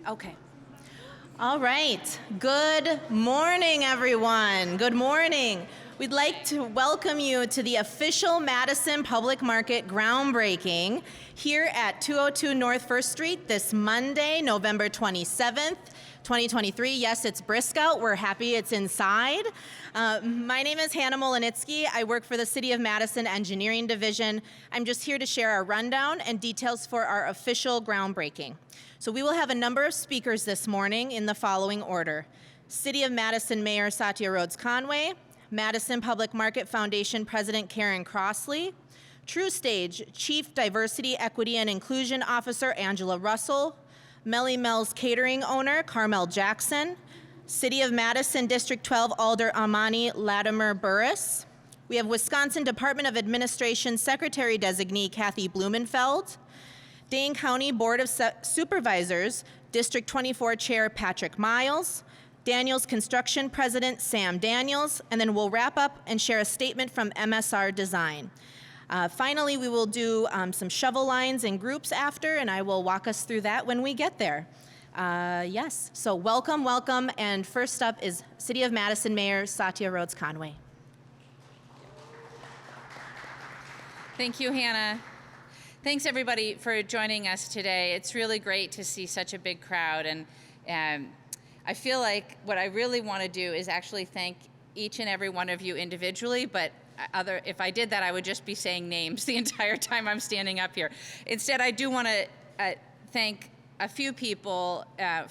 Okay. All right. Good morning, everyone. Good morning. We'd like to welcome you to the official Madison Public Market groundbreaking here at 202 North 1st Street this Monday, November 27th, 2023. Yes, it's brisk out. We're happy it's inside. My name is Hannah Molenitsky. I work for the City of Madison Engineering Division. I'm just here to share our rundown and details for our official groundbreaking. So we will have a number of speakers this morning in the following order. City of Madison Mayor Satya Rhodes Conway, Madison Public Market Foundation President Karen Crossley, TrueStage Chief Diversity, Equity, and Inclusion Officer Angela Russell, Melly Mel's catering owner Carmel Jackson, City of Madison District 12 Alder Amani Latimer Burris. We have Wisconsin Department of Administration Secretary Designee Kathy Blumenfeld, Dane County Board of Supervisors, District 24 Chair Patrick Miles, Daniels Construction President Sam Daniels, and then we'll wrap up and share a statement from MSR Design. Finally, we will do some shovel lines in groups after, and I will walk us through that when we get there. Yes, so welcome, welcome, and first up is City of Madison Mayor Satya Rhodes Conway. Thank you, Hannah. Thanks everybody for joining us today. It's really great to see such a big crowd, and I feel like what I really want to do is actually thank each and every one of you individually, but if I did that, I would just be saying names the entire time I'm standing up here. Instead, I do want to thank a few people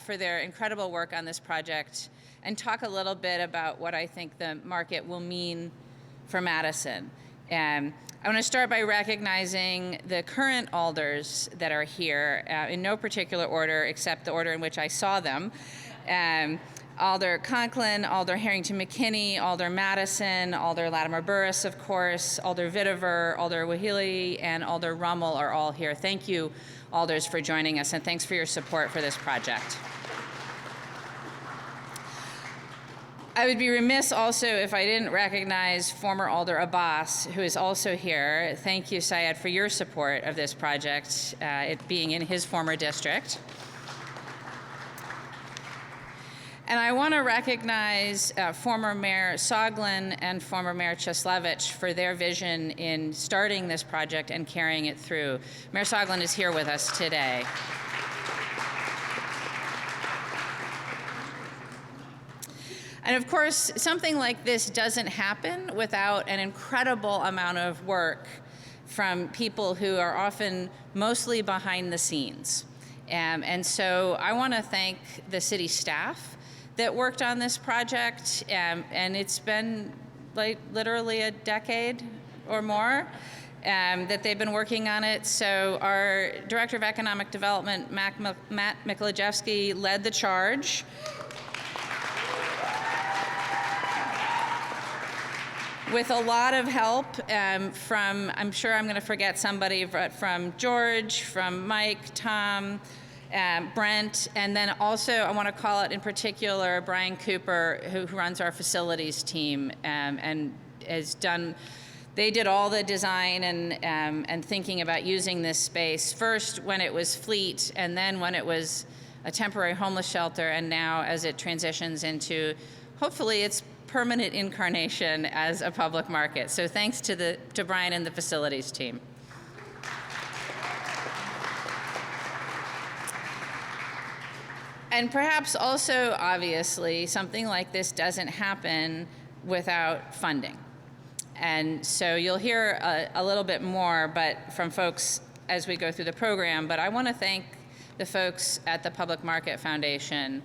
for their incredible work on this project and talk a little bit about what I think the market will mean for Madison. I want to start by recognizing the current alders that are here in no particular order except the order in which I saw them. Alder Conklin, Alder Harrington McKinney, Alder Madison, Alder Latimer Burris, of course, Alder Vitiver, Alder Wahili, and Alder Rummel are all here. Thank you, alders, for joining us, and thanks for your support for this project. I would be remiss also if I didn't recognize former Alder Abbas, who is also here. Thank you, Syed, for your support of this project, it being in his former district. And I want to recognize former Mayor Soglin and former Mayor Cheslevich for their vision in starting this project and carrying it through. Mayor Soglin is here with us today. And of course, something like this doesn't happen without an incredible amount of work from people who are often mostly behind the scenes. And so I want to thank the city staff that worked on this project, and it's been like literally a decade or more that they've been working on it. So our Director of Economic Development, Matt Mikolajewski, led the charge. With a lot of help from, I'm sure I'm going to forget somebody, but from George, from Mike, Tom, Brent, and then also I want to call it in particular Brian Cooper, who runs our facilities team and has done. They did all the design and thinking about using this space first when it was fleet, and then when it was a temporary homeless shelter, and now as it transitions into hopefully its permanent incarnation as a public market. So thanks to Brian and the facilities team. And perhaps also, obviously, something like this doesn't happen without funding. And so you'll hear a little bit more from folks as we go through the program, but I want to thank the folks at the Public Market Foundation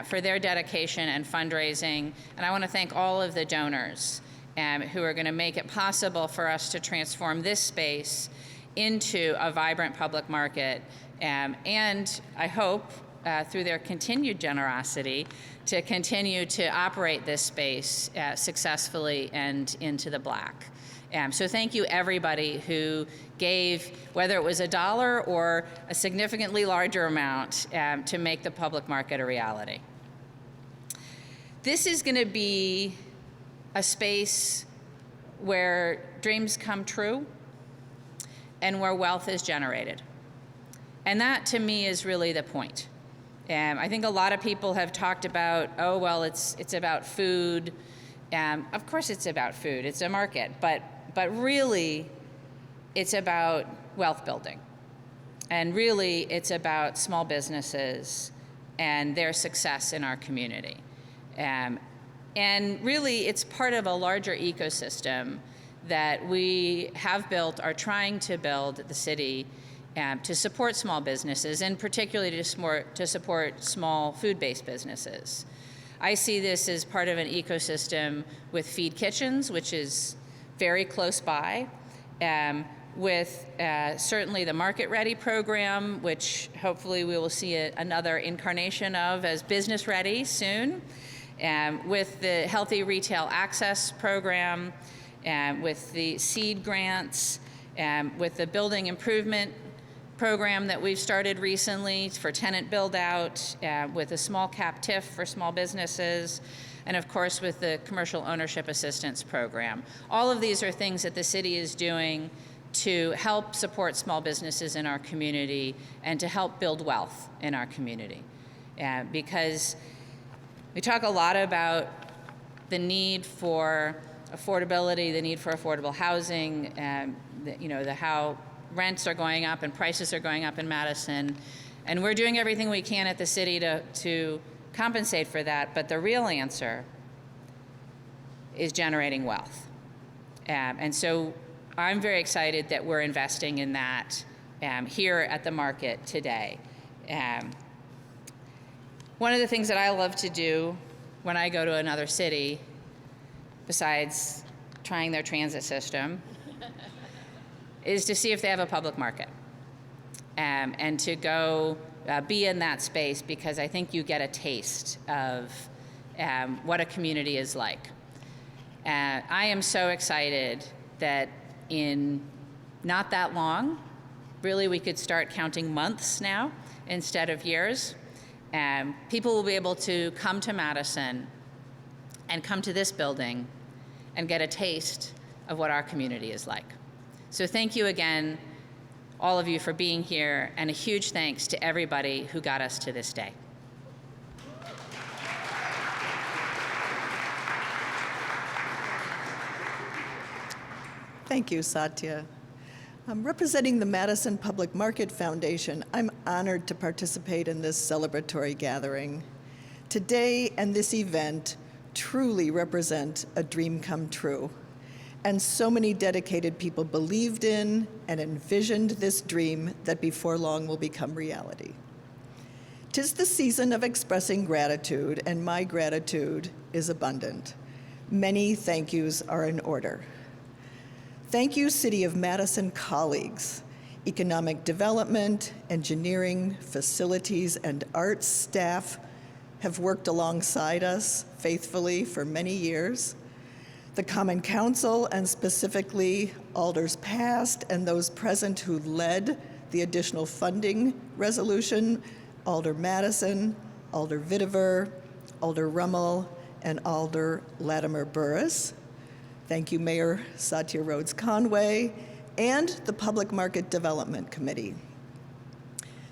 for their dedication and fundraising. And I want to thank all of the donors who are going to make it possible for us to transform this space into a vibrant public market. And I hope, through their continued generosity, to continue to operate this space successfully and into the black. So thank you everybody who gave, whether it was $1 or a significantly larger amount, to make the public market a reality. This is going to be a space where dreams come true and where wealth is generated. And that, to me, is really the point. I think a lot of people have talked about, oh, well, it's about food. Of course it's about food, it's a market, but really it's about wealth building. And really it's about small businesses and their success in our community. And really it's part of a larger ecosystem that we have built, are trying to build at the city to support small businesses, and particularly to support small food-based businesses. I see this as part of an ecosystem with Feed Kitchens, which is very close by, with certainly the Market Ready program, which hopefully we will see another incarnation of as Business Ready soon, with the Healthy Retail Access program, with the seed grants, with the building improvement program that we've started recently for tenant build out, with a small cap TIF for small businesses, and of course with the commercial ownership assistance program. All of these are things that the city is doing to help support small businesses in our community and to help build wealth in our community. Because we talk a lot about the need for affordability, the need for affordable housing, how rents are going up and prices are going up in Madison. And we're doing everything we can at the city to compensate for that, but the real answer is generating wealth. And so I'm very excited that we're investing in that here at the market today. One of the things that I love to do when I go to another city, besides trying their transit system, is to see if they have a public market, and to go be in that space, because I think you get a taste of what a community is like. I am so excited that in not that long, really we could start counting months now instead of years, people will be able to come to Madison and come to this building and get a taste of what our community is like. So thank you again, all of you, for being here, and a huge thanks to everybody who got us to this day. Thank you, Satya. Representing the Madison Public Market Foundation, I'm honored to participate in this celebratory gathering. Today and this event truly represent a dream come true. And so many dedicated people believed in and envisioned this dream that before long will become reality. 'Tis the season of expressing gratitude, and my gratitude is abundant. Many thank yous are in order. Thank you, City of Madison colleagues, economic development, engineering, facilities, and arts staff have worked alongside us faithfully for many years. The Common Council, and specifically alders past and those present who led the additional funding resolution, Alder Madison, Alder Vitiver, Alder Rummel, and Alder Latimer Burris. Thank you, Mayor Satya Rhodes Conway, and the Public Market Development Committee.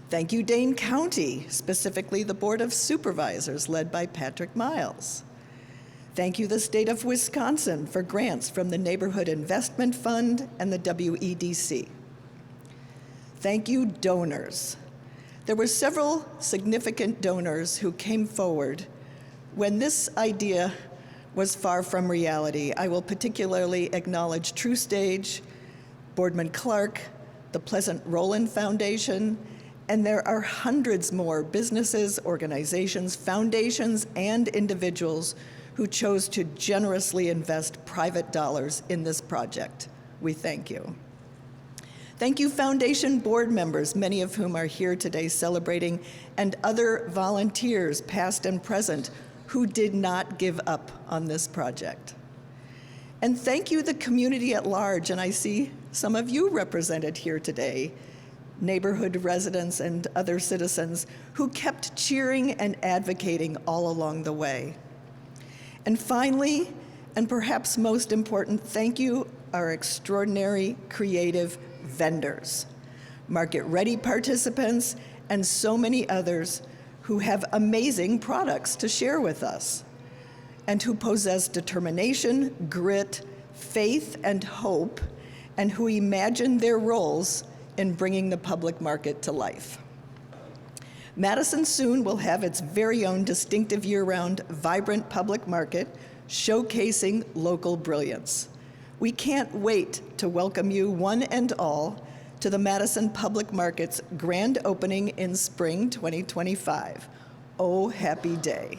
Thank you, Dane County, specifically the Board of Supervisors led by Patrick Miles. Thank you, the state of Wisconsin, for grants from the Neighborhood Investment Fund and the WEDC. Thank you, donors. There were several significant donors who came forward when this idea was far from reality. I will particularly acknowledge TrueStage, Boardman Clark, the Pleasant Rowland Foundation, and there are hundreds more businesses, organizations, foundations, and individuals who chose to generously invest private dollars in this project. We thank you. Thank you, Foundation board members, many of whom are here today celebrating, and other volunteers, past and present, who did not give up on this project. And thank you, the community at large, and I see some of you represented here today, neighborhood residents and other citizens who kept cheering and advocating all along the way. And finally, and perhaps most important, thank you, our extraordinary creative vendors, market-ready participants, and so many others who have amazing products to share with us, and who possess determination, grit, faith, and hope, and who imagine their roles in bringing the public market to life. Madison soon will have its very own distinctive year-round, vibrant public market showcasing local brilliance. We can't wait to welcome you, one and all, to the Madison Public Market's grand opening in spring 2025. Oh, happy day.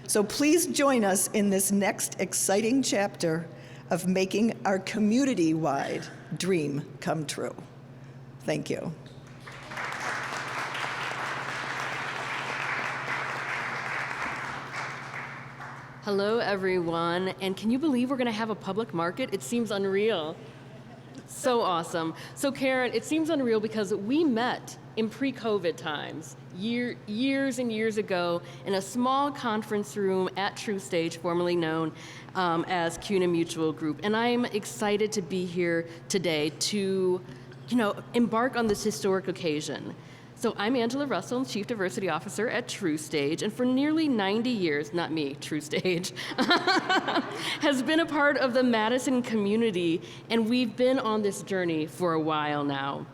So please join us in this next exciting chapter of making our community-wide dream come true. Thank you. Hello, everyone. And can you believe we're going to have a public market? It seems unreal. So awesome. So Karen, it seems unreal because we met in pre-COVID times, years and years ago, in a small conference room at True Stage, formerly known as CUNA Mutual Group. And I'm excited to be here today to, embark on this historic occasion. So I'm Angela Russell, Chief Diversity Officer at True Stage, and for nearly 90 years, not me, True Stage, has been a part of the Madison community, and we've been on this journey for a while now.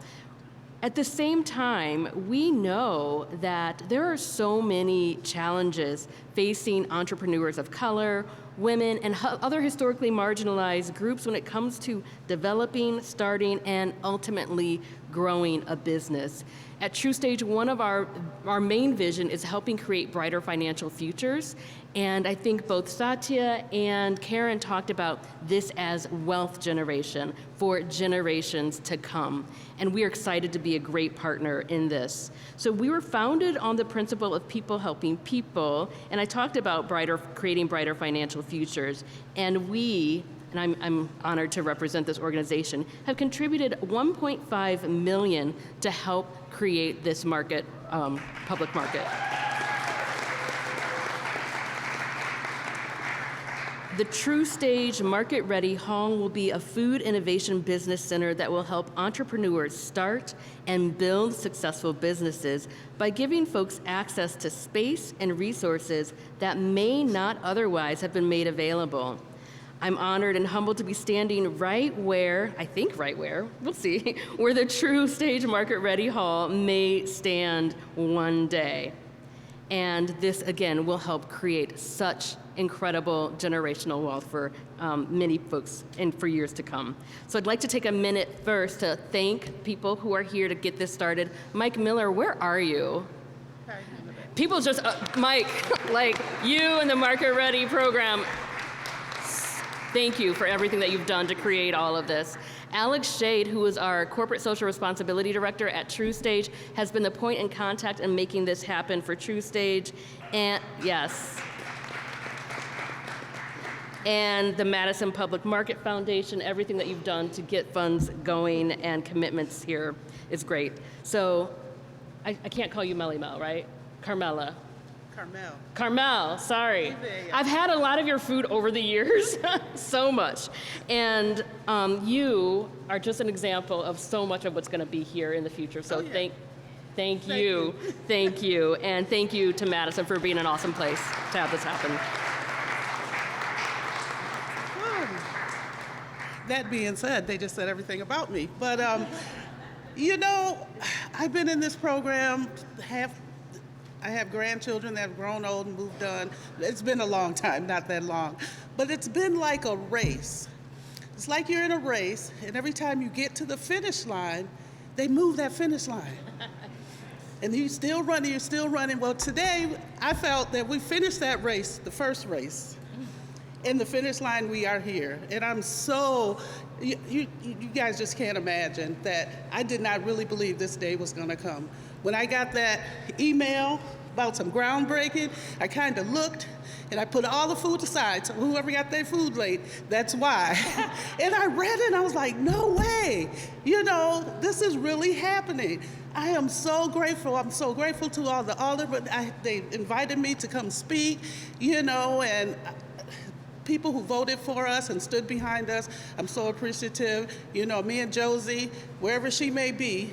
At the same time, we know that there are so many challenges facing entrepreneurs of color, women, and other historically marginalized groups when it comes to developing, starting, and ultimately growing a business. At True Stage, one of our main vision is helping create brighter financial futures. And I think both Satya and Karen talked about this as wealth generation for generations to come. And we are excited to be a great partner in this. So we were founded on the principle of people helping people. And I talked about creating brighter financial futures. And we, and I'm honored to represent this organization, have contributed $1.5 million to help create this market, public market. The True Stage Market Ready Hall will be a food innovation business center that will help entrepreneurs start and build successful businesses by giving folks access to space and resources that may not otherwise have been made available. I'm honored and humbled to be standing right where, we'll see, where the True Stage Market Ready Hall may stand one day. And this, again, will help create such incredible generational wealth for many folks and for years to come. So I'd like to take a minute first to thank people who are here to get this started. Mike Miller, where are you? People just, Mike, like you and the Market Ready program, thank you for everything that you've done to create all of this. Alex Shade, who is our Corporate Social Responsibility Director at True Stage, has been the point in contact in making this happen for True Stage. And yes. And the Madison Public Market Foundation, everything that you've done to get funds going and commitments here is great. So I can't call you Melly Mel, right? Carmela. Carmel, sorry. I've had a lot of your food over the years, so much. And you are just an example of so much of what's going to be here in the future. So thank you. Thank you. And thank you to Madison for being an awesome place to have this happen. That being said, they just said everything about me. But, I've been in this program I have grandchildren that have grown old and moved on. It's been a long time, not that long. But it's been like a race. It's like you're in a race, and every time you get to the finish line, they move that finish line. And you're still running. Well, today, I felt that we finished that race, the first race. In the finish line, we are here. And I'm so, you guys just can't imagine that I did not really believe this day was gonna come. When I got that email about some groundbreaking, I kind of looked and I put all the food aside. So whoever got their food late, that's why. And I read it and I was like, no way. This is really happening. I am so grateful. I'm so grateful to all the aldermen. They invited me to come speak, and people who voted for us and stood behind us. I'm so appreciative. Me and Josie, wherever she may be,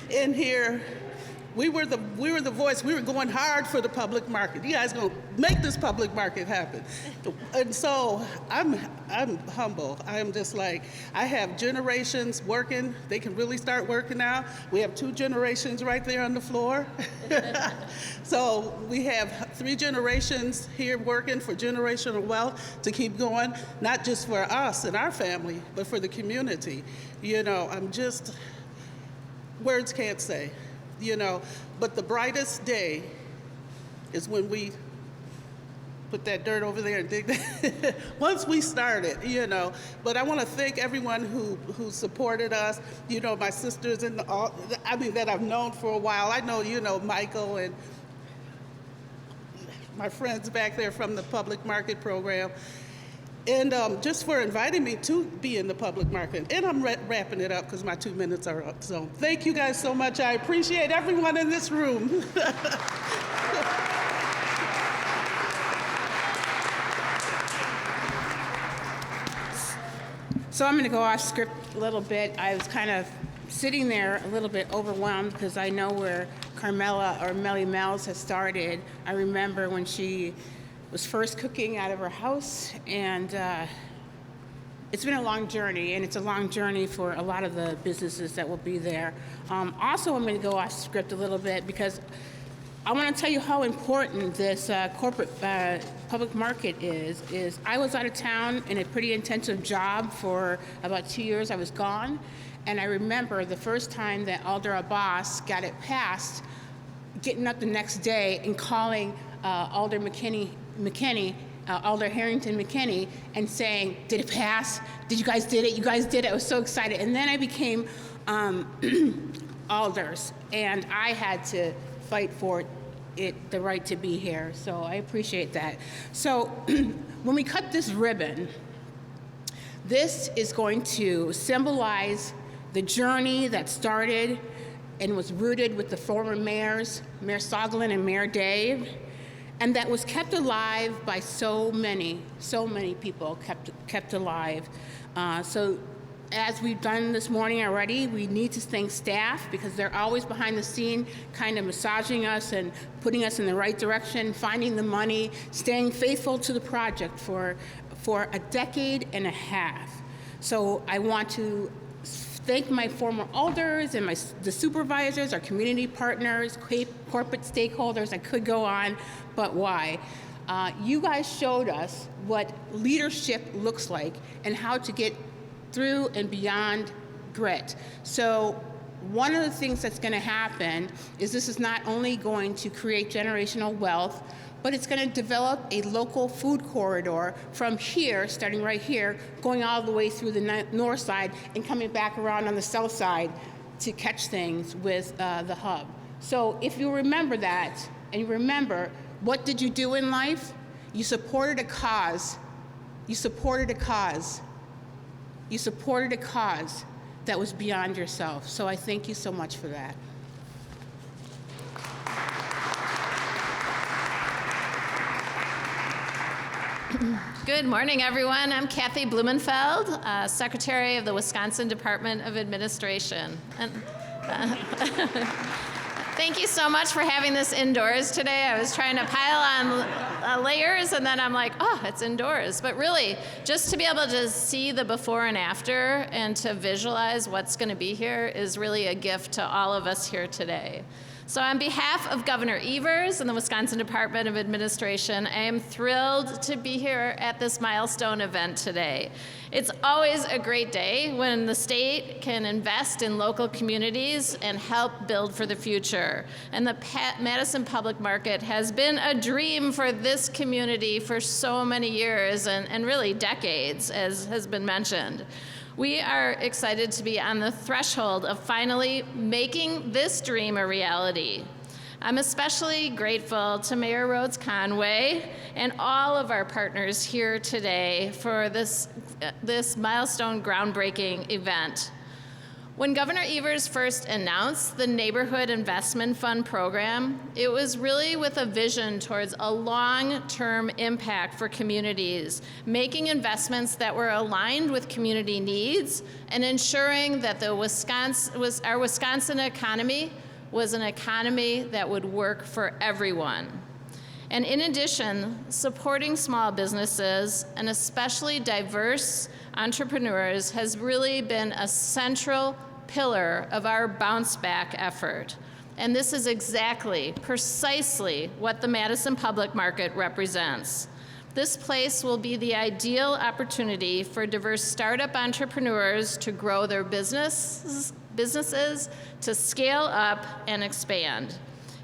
in here, we were the voice. We were going hard for the public market. You guys gonna make this public market happen. And so I'm humble. I'm just like, I have generations working. They can really start working now. We have 2 generations right there on the floor. So we have 3 generations here working for generational wealth to keep going, not just for us and our family, but for the community. You know, I'm just, words can't say, you know, but the brightest day is when we put that dirt over there and dig that. Once we started, you know. But I want to thank everyone who supported us. You know, my sisters that I've known for a while. I know, you know, Michael and my friends back there from the public market program. And just for inviting me to be in the public market. And I'm wrapping it up because my 2 minutes are up. So thank you guys so much. I appreciate everyone in this room. So I'm going to go off script a little bit. I was kind of sitting there a little bit overwhelmed because I know where Carmela or Melly Mel's has started. I remember when she was first cooking out of her house, and it's been a long journey, and it's a long journey for a lot of the businesses that will be there. Also, I'm going to go off script a little bit because I want to tell you how important this corporate public market is. I was out of town in a pretty intensive job for about 2 years. I was gone, and I remember the first time that Alder Abbas got it passed, getting up the next day and calling Alder Alder Harrington McKinney, and saying, "Did it pass? Did you guys did it? You guys did it." I was so excited. And then I became Alders, and I had to fight for the right to be here. So I appreciate that. So when we cut this ribbon, this is going to symbolize the journey that started and was rooted with the former mayors, Mayor Soglin and Mayor Dave, and that was kept alive by so many people kept alive. So as we've done this morning already, we need to thank staff because they're always behind the scene, kind of massaging us and putting us in the right direction, finding the money, staying faithful to the project for a decade and a half. So I want to thank my former alders and the supervisors, our community partners, corporate stakeholders. I could go on, but why? You guys showed us what leadership looks like and how to get through and beyond grit. So one of the things that's going to happen is this is not only going to create generational wealth, but it's going to develop a local food corridor from here, starting right here, going all the way through the north side and coming back around on the south side to catch things with the hub. So if you remember that, and you remember, what did you do in life? You supported a cause. You supported a cause. You supported a cause that was beyond yourself. So I thank you so much for that. Good morning, everyone. I'm Kathy Blumenfeld, Secretary of the Wisconsin Department of Administration. And, thank you so much for having this indoors today. I was trying to pile on layers, and then I'm like, oh, it's indoors. But really, just to be able to see the before and after and to visualize what's going to be here is really a gift to all of us here today. So on behalf of Governor Evers and the Wisconsin Department of Administration, I am thrilled to be here at this milestone event today. It's always a great day when the state can invest in local communities and help build for the future. And the Madison Public Market has been a dream for this community for so many years and really decades, as has been mentioned. We are excited to be on the threshold of finally making this dream a reality. I'm especially grateful to Mayor Rhodes Conway and all of our partners here today for this milestone groundbreaking event. When Governor Evers first announced the Neighborhood Investment Fund program, it was really with a vision towards a long-term impact for communities, making investments that were aligned with community needs and ensuring that our Wisconsin economy was an economy that would work for everyone. And in addition, supporting small businesses and especially diverse entrepreneurs has really been a central pillar of our bounce back effort. And this is exactly, precisely what the Madison Public Market represents. This place will be the ideal opportunity for diverse startup entrepreneurs to grow their businesses, to scale up and expand.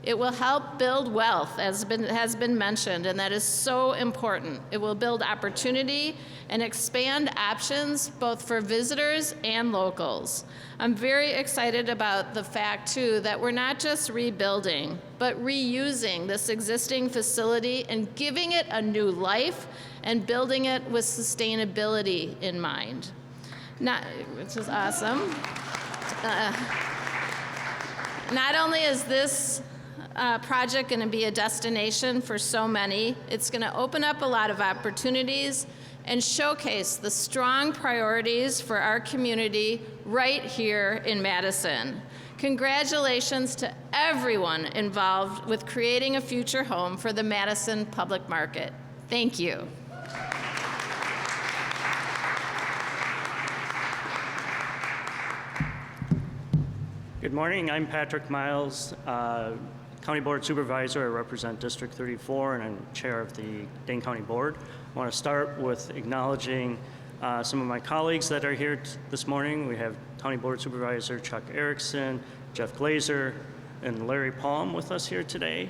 It will help build wealth, as has been mentioned, and that is so important. It will build opportunity and expand options both for visitors and locals. I'm very excited about the fact, too, that we're not just rebuilding, but reusing this existing facility and giving it a new life and building it with sustainability in mind. Which is awesome. Not only is this project going to be a destination for so many, it's going to open up a lot of opportunities and showcase the strong priorities for our community right here in Madison. Congratulations to everyone involved with creating a future home for the Madison Public Market. Thank you. Good morning. I'm Patrick Miles, County Board Supervisor. I represent District 34 and I'm chair of the Dane County Board. I want to start with acknowledging some of my colleagues that are here this morning. We have County Board Supervisor Chuck Erickson, Jeff Glazer, and Larry Palm with us here today.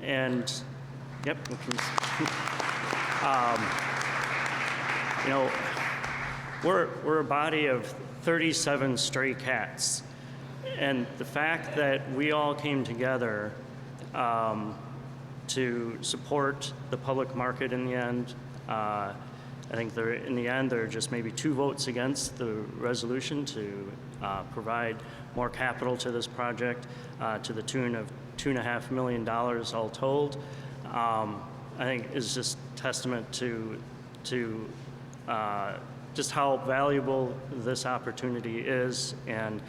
And, yep, you know, we're a body of 37 stray cats. And the fact that we all came together to support the public market in the end, I think in the end there are just maybe 2 votes against the resolution to provide more capital to this project to the tune of $2.5 million all told. I think is just testament to just how valuable this opportunity is and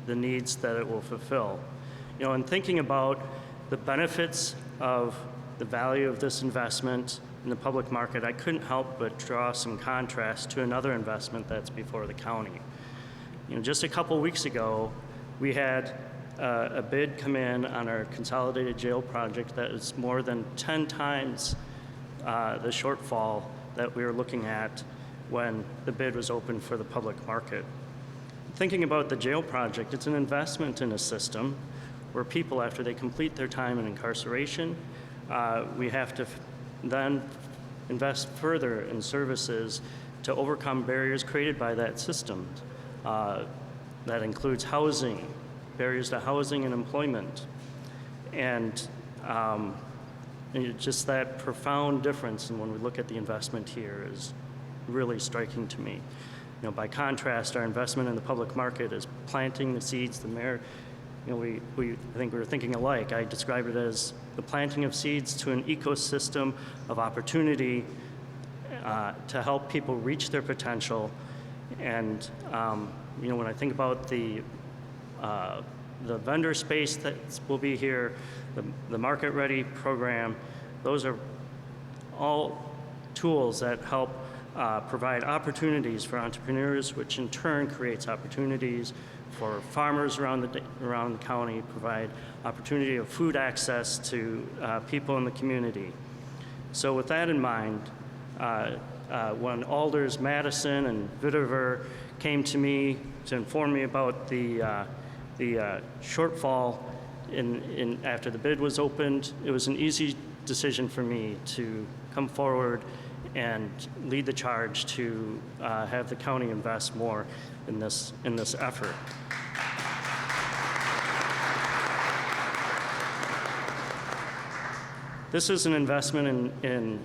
the needs that it will fulfill. You know, in thinking about the benefits of the value of this investment in the public market, I couldn't help but draw some contrast to another investment that's before the county. You know, just a couple weeks ago, we had a bid come in on our consolidated jail project that is more than 10 times the shortfall that we were looking at when the bid was open for the public market. Thinking about the jail project, it's an investment in a system where people, after they complete their time in incarceration, we have to then invest further in services to overcome barriers created by that system. That includes housing, barriers to housing and employment. And just that profound difference, and when we look at the investment here, is really striking to me. You know, by contrast, our investment in the public market is planting the seeds. The mayor, you know, I think we were thinking alike. I describe it as the planting of seeds to an ecosystem of opportunity to help people reach their potential. And you know, when I think about the vendor space that will be here, the Market Ready program, those are all tools that help provide opportunities for entrepreneurs, which in turn creates opportunities for farmers around the county, provide opportunity of food access to people in the community. So with that in mind, when Alders Madison and Vitiver came to me to inform me about the shortfall after the bid was opened, it was an easy decision for me to come forward and lead the charge to have the county invest more in this effort. This is an investment in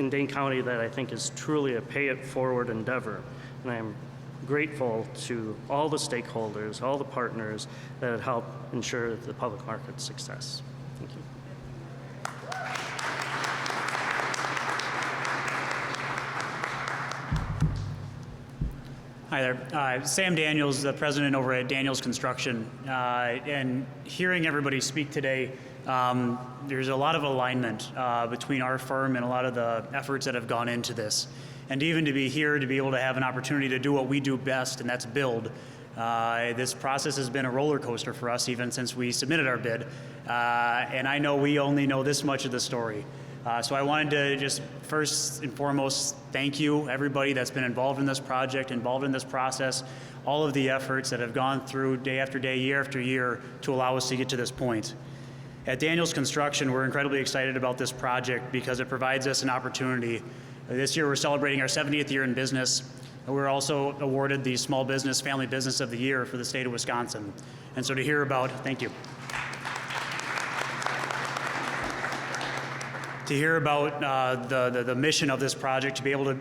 Dane County that I think is truly a pay-it-forward endeavor, and I am grateful to all the stakeholders, all the partners that have helped ensure the public market's success. Thank you. Hi there. Sam Daniels, the president over at Daniels Construction. And hearing everybody speak today, there's a lot of alignment between our firm and a lot of the efforts that have gone into this. And even to be here, to be able to have an opportunity to do what we do best, and that's build. This process has been a roller coaster for us even since we submitted our bid. And I know we only know this much of the story. So I wanted to just first and foremost thank you, everybody that's been involved in this project, involved in this process, all of the efforts that have gone through day after day, year after year to allow us to get to this point. At Daniels Construction, we're incredibly excited about this project because it provides us an opportunity. This year we're celebrating our 70th year in business. And we're also awarded the Small Business Family Business of the Year for the state of Wisconsin. And so to hear about, thank you. To hear about the mission of this project, to be able to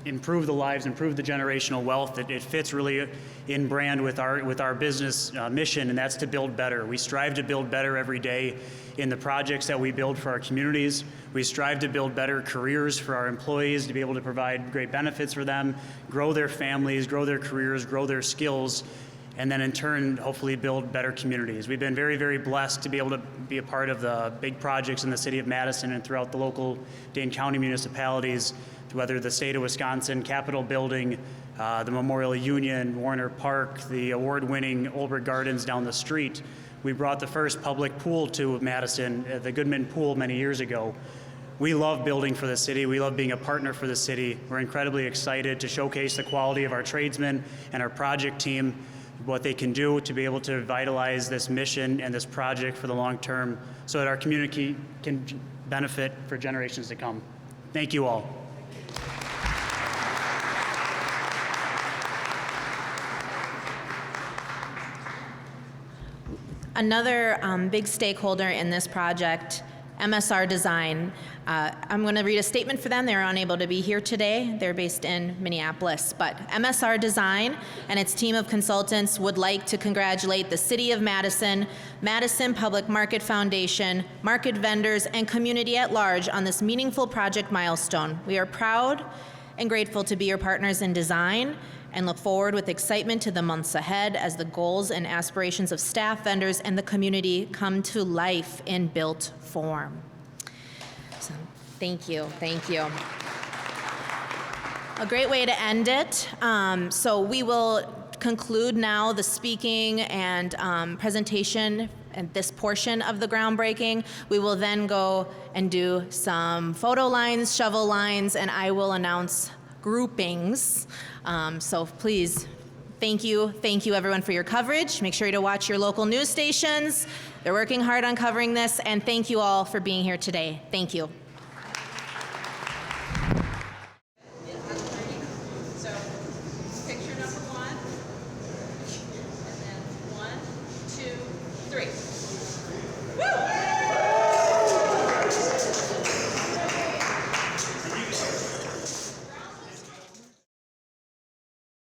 improve the lives, improve the generational wealth, it fits really in brand with our business mission, and that's to build better. We strive to build better every day in the projects that we build for our communities. We strive to build better careers for our employees, to be able to provide great benefits for them, grow their families, grow their careers, grow their skills, and then in turn, hopefully build better communities. We've been very, very blessed to be able to be a part of the big projects in the city of Madison and throughout the local Dane County municipalities, whether the state of Wisconsin Capitol building, the Memorial Union, Warner Park, the award-winning Olbrich Gardens down the street. We brought the first public pool to Madison, the Goodman Pool, many years ago. We love building for the city. We love being a partner for the city. We're incredibly excited to showcase the quality of our tradesmen and our project team, what they can do to be able to vitalize this mission and this project for the long term so that our community can benefit for generations to come. Thank you all. Another big stakeholder in this project, MSR Design. I'm going to read a statement for them. They're unable to be here today. They're based in Minneapolis. But MSR Design and its team of consultants would like to congratulate the City of Madison, Madison Public Market Foundation, market vendors, and community at large on this meaningful project milestone. We are proud and grateful to be your partners in design and look forward with excitement to the months ahead as the goals and aspirations of staff, vendors, and the community come to life in built form. So, thank you, thank you. A great way to end it. So we will conclude now the speaking and presentation and this portion of the groundbreaking. We will then go and do some photo lines, shovel lines, and I will announce groupings. So please, thank you everyone for your coverage. Make sure to watch your local news stations. They're working hard on covering this, and thank you all for being here today. Thank you.